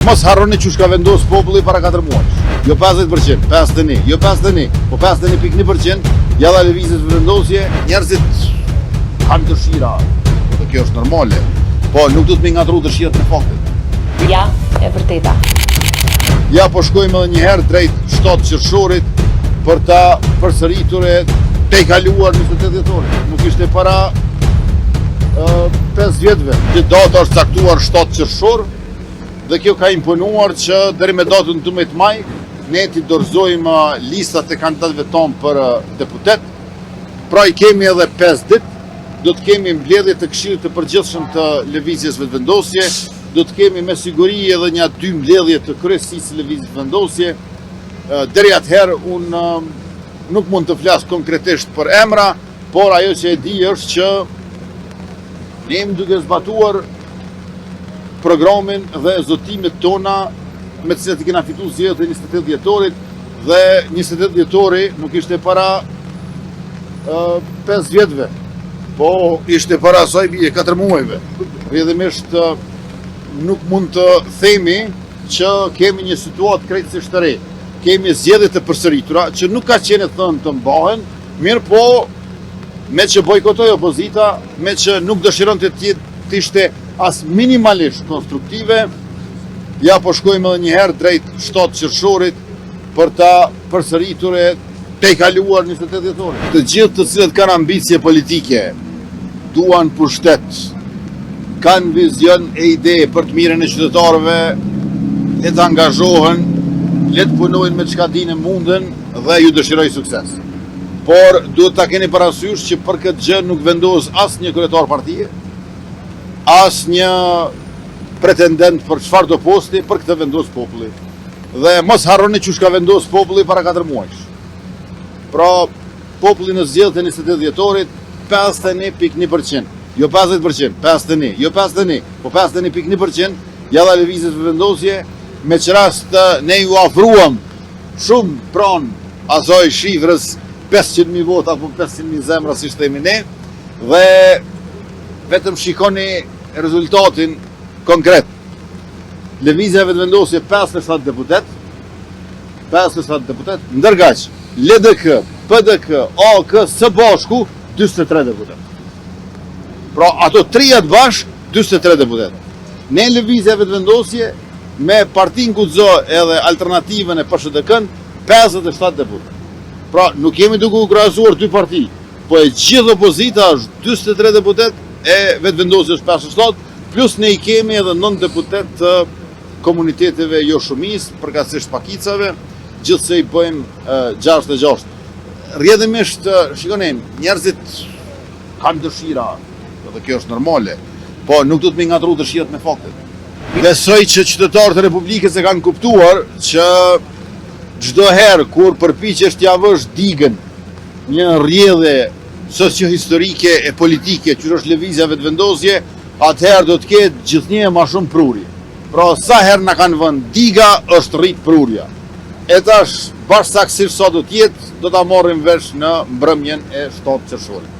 Mos harroni që shka vendos populli para 4 muajsh. Jo 50%, 51, jo 51, po 51.1%, jalla lëvizjes vendosje, njerëzit kanë dëshira. Dhe kjo është normale. Po nuk do të më ngatru dëshirat në fakte. Ja, e vërteta. Ja po shkojmë edhe një herë drejt 7 qershorit për ta përsëritur e te kaluar 28 dhjetorit. Nuk ishte para 5 vjetëve. Që data është caktuar 7 qershor dhe kjo ka imponuar që deri me datën 12 maj ne t'i dorëzojmë listat e kandidatëve tonë për deputet. Pra i kemi edhe 5 ditë, do të kemi mbledhje të Këshillit të Përgjithshëm të Lëvizjes Vetëvendosje, do të kemi me siguri edhe një 2 mbledhje të Kryesisë së Lëvizjes Vetëvendosje. Deri atëherë unë nuk mund të flas konkretisht për emra, por ajo që e di është që ne jemi duke zbatuar programin dhe zotimet tona me të cilat i kena fituar zgjedhjet e 28 dhjetorit dhe 28 dhjetori nuk ishte para 5 vjetëve, po ishte para asaj bie 4 muajve. Rrjedhimisht nuk mund të themi që kemi një situatë krejtësisht të re. Kemi zgjedhje të përsëritura që nuk ka qenë thënë të mbahen, mirë po me që bojkotoi opozita, me që nuk dëshiron të ishte as minimalisht konstruktive, ja po shkojmë edhe një herë drejt 7 qershorit për ta përsëritur e te kaluar 28 dhjetorit. Të gjithë të cilët kanë ambicie politike, duan pushtet, kanë vizion e ide për të mirën e qytetarëve, le të angazhohen, le të punojnë me çka dinë munden dhe ju dëshiroj sukses. Por duhet ta keni parasysh që për këtë gjë nuk vendos asnjë kryetar partie, asnjë pretendent për çfarë do posti, për këtë vendos populli. Dhe mos harroni që shka vendos populli para 4 muajsh. Pra, populli në zgjedhjet e 28 dhjetorit 51.1%, jo 50%, 51, jo 51, po 51.1%, jalla lëvizjes vendosje, me që rast ne ju afruam shumë pranë asaj shifrës 500.000 vota apo 500.000 zemra si themi ne, dhe vetëm shikoni rezultatin konkret. Lëvizja Vetëvendosje 57 deputet, ndërkaq LDK, PDK, AK, së bashku 43 deputet. Pra ato trijat bashk 43 deputet. Ne Lëvizja Vetëvendosje me Partin Guxo edhe alternativën e PSHDK-n 57 deputet. Pra nuk kemi duke u krahasuar dy parti, po e gjithë opozita është 43 deputet e Vetëvendosje është 57, plus ne i kemi edhe 9 deputet të komuniteteve jo shumis, përkatësisht pakicave, gjithse i bëjmë 66. Rrjedhimisht, shikoni, njerëzit kanë dëshira, dhe kjo është normale, po nuk do të më ngatru dëshirat me faktet. Besoj që qytetarët e Republikës e kanë kuptuar që çdo herë kur përpiqesh t'ia vësh digën një rrjedhje socio-historike e politike që është Lëvizja Vetëvendosje, atëherë do të ketë gjithnjë më shumë prurje. Pra sa herë na kanë vënë diga, është rrit prurja. E tash bashkësaktësisht sa do të jetë, do ta marrim vesh në mbrëmjen e 7 qershorit.